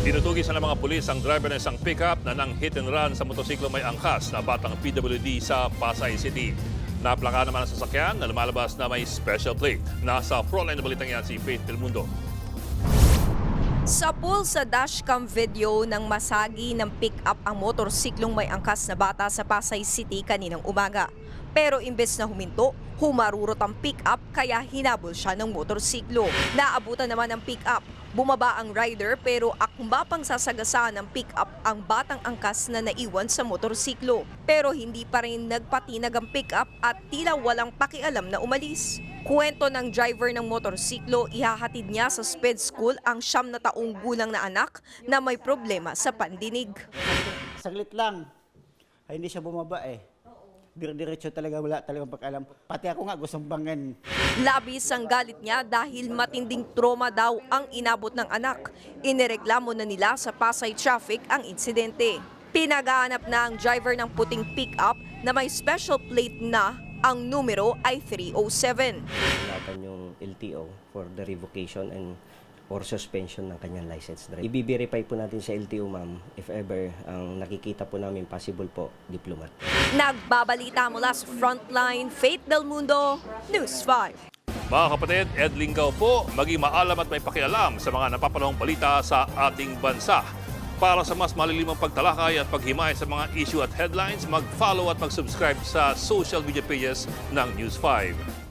Tinutugis na ng mga pulis ang driver ng isang pickup na nang hit and run sa motosiklo may angkas na batang PWD sa Pasay City. Naplaka naman ang sasakyan na lumalabas na may special plate. Nasa frontline na balitang yan si Faith Del Mundo. Sa pool sa dashcam video ng masagi ng pick-up ang motorsiklong may angkas na bata sa Pasay City kaninang umaga. Pero imbes na huminto, humarurot ang pick-up kaya hinabol siya ng motorsiklo. Naabutan naman ng pick-up. Bumaba ang rider pero akma pang sasagasaan ng pick-up ang batang angkas na naiwan sa motorsiklo. Pero hindi pa rin nagpatinag ang pick-up at tila walang pakialam na umalis. Kwento ng driver ng motorsiklo, ihahatid niya sa SPED school ang 9 na taong gulang na anak na may problema sa pandinig. Saglit lang. Ay, hindi siya bumaba eh. Diretso talaga, wala talagang pakialam. Pati ako nga gustong bangin. Labis ang galit niya dahil matinding trauma daw ang inabot ng anak. Inireklamo na nila sa Pasay Traffic ang insidente. Pinagahanap na ang driver ng puting pick-up na may special plate na ang numero ay 307. Natan yung LTO for the revocation and or suspension ng kanyang license drive. I-verify po natin sa LTO, ma'am, if ever ang nakikita po namin possible po, diplomat. Nagbabalita mula sa Frontline, Faith Del Mundo, News 5. Mga kapatid, Ed Lingaw po, maging maalam at may pakialam sa mga napapanahong balita sa ating bansa. Para sa mas malilimang pagtalakay at paghimay sa mga issue at headlines, mag-follow at mag-subscribe sa social media pages ng News 5.